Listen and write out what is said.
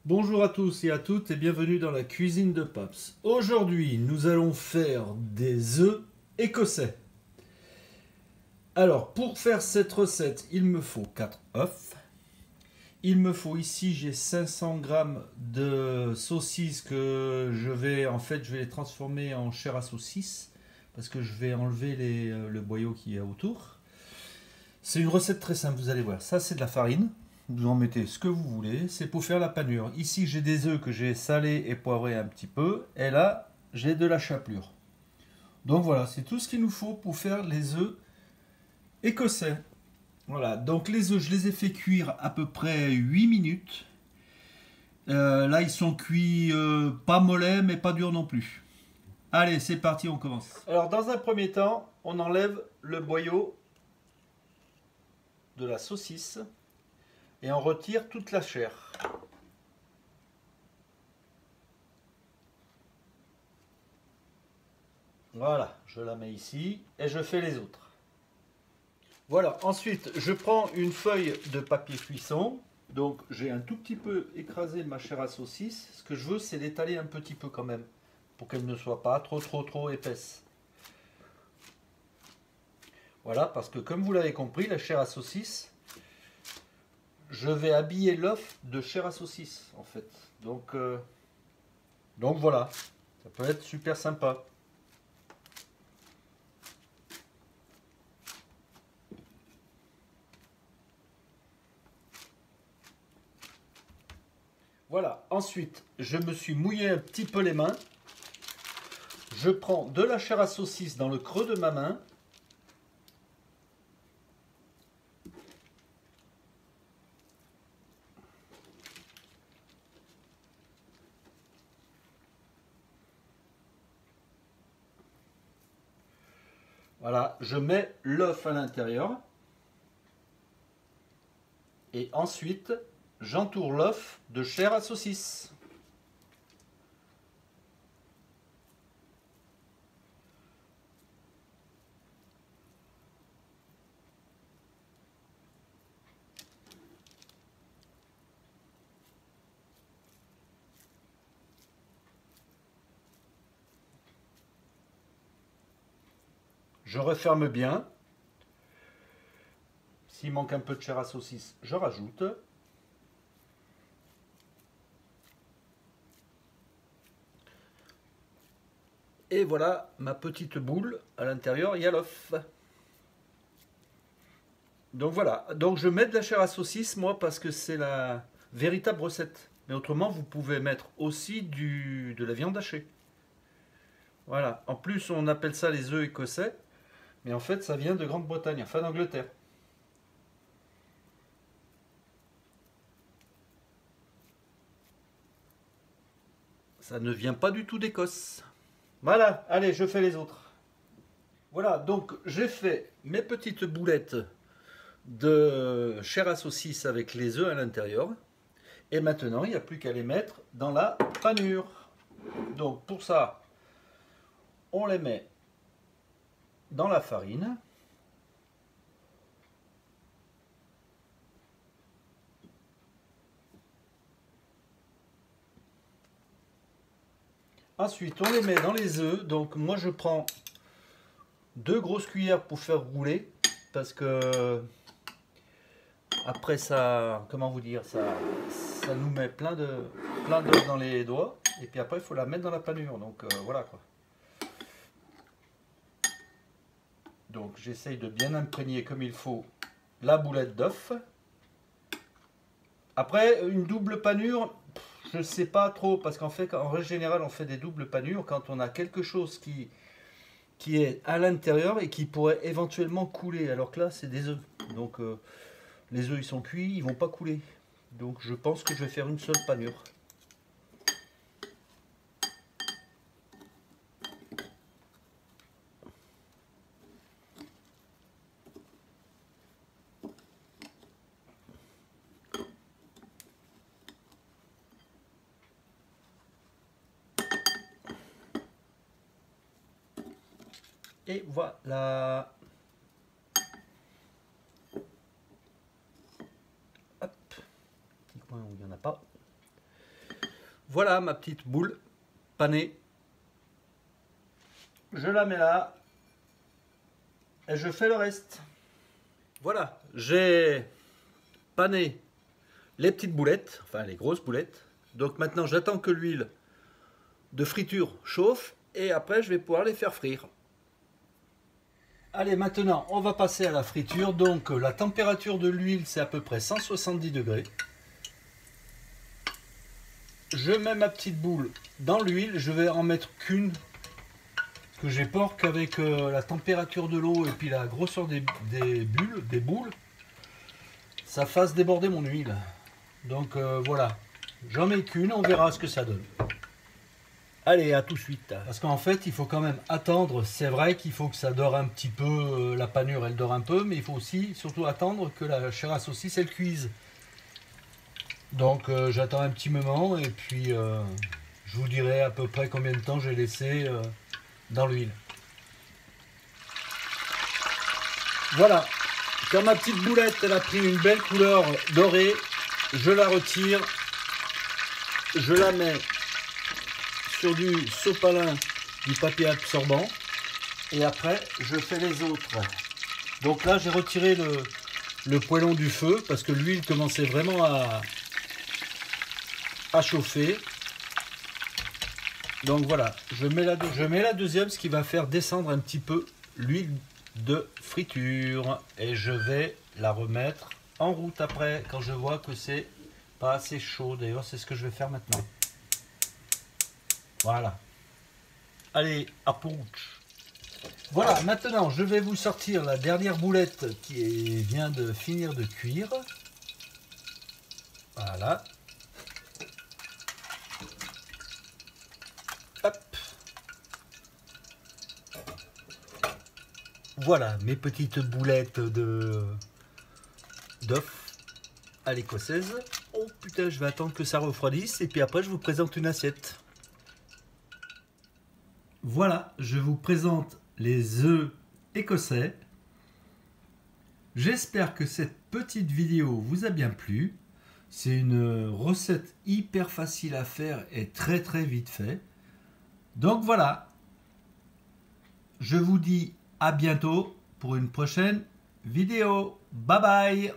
Bonjour à tous et à toutes et bienvenue dans la cuisine de Paps. Aujourd'hui, nous allons faire des œufs écossais. Alors, pour faire cette recette, il me faut 4 œufs. Il me faut ici, j'ai 500 grammes de saucisses que je vais les transformer en chair à saucisse parce que je vais enlever le boyau qui est autour. C'est une recette très simple, vous allez voir. Ça, c'est de la farine. Vous en mettez ce que vous voulez. C'est pour faire la panure. Ici, j'ai des œufs que j'ai salés et poivrés un petit peu. Et là, j'ai de la chapelure. Donc voilà, c'est tout ce qu'il nous faut pour faire les œufs écossais. Voilà, donc les œufs, je les ai fait cuire à peu près 8 minutes. Là, ils sont cuits pas mollets, mais pas durs non plus. Allez, c'est parti, on commence. Alors, dans un premier temps, on enlève le boyau de la saucisse et on retire toute la chair. Voilà, je la mets ici et je fais les autres. Voilà, ensuite je prends une feuille de papier cuisson. Donc j'ai un tout petit peu écrasé ma chair à saucisse. Ce que je veux, c'est l'étaler un petit peu quand même, pour qu'elle ne soit pas trop épaisse. Voilà, parce que comme vous l'avez compris, la chair à saucisse, je vais habiller l'œuf de chair à saucisse en fait. Donc voilà, ça peut être super sympa. Voilà, ensuite je me suis mouillé un petit peu les mains. Je prends de la chair à saucisse dans le creux de ma main. Voilà, je mets l'œuf à l'intérieur. Et ensuite, j'entoure l'œuf de chair à saucisse. Je referme bien. S'il manque un peu de chair à saucisse, je rajoute. Et voilà ma petite boule. À l'intérieur, il y a l'œuf. Donc voilà. Donc je mets de la chair à saucisse, moi, parce que c'est la véritable recette. Mais autrement, vous pouvez mettre aussi de la viande hachée. Voilà. En plus, on appelle ça les œufs écossais. Mais en fait, ça vient de Grande-Bretagne, enfin d'Angleterre. Ça ne vient pas du tout d'Écosse. Voilà, allez, je fais les autres. Voilà, donc j'ai fait mes petites boulettes de chair à saucisse avec les œufs à l'intérieur. Et maintenant, il n'y a plus qu'à les mettre dans la panure. Donc pour ça, on les met dans la farine. Ensuite, on les met dans les œufs. Donc moi, je prends 2 grosses cuillères pour faire rouler. Parce que après ça, comment vous dire, ça nous met plein d'œufs dans les doigts. Et puis après, il faut la mettre dans la panure. Donc voilà quoi. Donc j'essaye de bien imprégner comme il faut la boulette d'œuf. Après, une double panure, je ne sais pas trop, parce qu'en fait, en règle générale, on fait des doubles panures quand on a quelque chose qui est à l'intérieur et qui pourrait éventuellement couler. Alors que là, c'est des œufs. Donc les œufs, ils sont cuits, ils vont pas couler. Donc je pense que je vais faire une seule panure. Et voilà. Hop. Petit coin où il n'y en a pas. Voilà ma petite boule panée. Je la mets là et je fais le reste. Voilà, j'ai pané les petites boulettes, enfin les grosses boulettes. Donc maintenant j'attends que l'huile de friture chauffe et après je vais pouvoir les faire frire. Allez, maintenant on va passer à la friture. Donc la température de l'huile c'est à peu près 170 degrés. Je mets ma petite boule dans l'huile, je vais en mettre qu'une. Que j'ai peur qu'avec la température de l'eau et puis la grosseur des boules, ça fasse déborder mon huile. Donc voilà, j'en mets qu'une, on verra ce que ça donne. Allez, à tout de suite. Parce qu'en fait, il faut quand même attendre. C'est vrai qu'il faut que ça dore un petit peu, la panure elle dort un peu, mais il faut aussi surtout attendre que la chair à saucisse elle cuise. Donc j'attends un petit moment et puis je vous dirai à peu près combien de temps j'ai laissé dans l'huile. Voilà, quand ma petite boulette elle a pris une belle couleur dorée, je la retire, je la mets sur du sopalin, du papier absorbant et après je fais les autres. Donc là j'ai retiré le poêlon du feu parce que l'huile commençait vraiment à chauffer. Donc voilà, je mets la deuxième, ce qui va faire descendre un petit peu l'huile de friture. Et je vais la remettre en route après, quand je vois que c'est pas assez chaud. D'ailleurs, c'est ce que je vais faire maintenant. Voilà. Allez, à punch. Voilà, maintenant, je vais vous sortir la dernière boulette qui vient de finir de cuire. Voilà. Hop. Voilà mes petites boulettes d'œuf à l'écossaise. Oh putain, je vais attendre que ça refroidisse et puis après je vous présente une assiette. Voilà, je vous présente les œufs écossais. J'espère que cette petite vidéo vous a bien plu. C'est une recette hyper facile à faire et très vite fait. Donc voilà, je vous dis à bientôt pour une prochaine vidéo. Bye bye.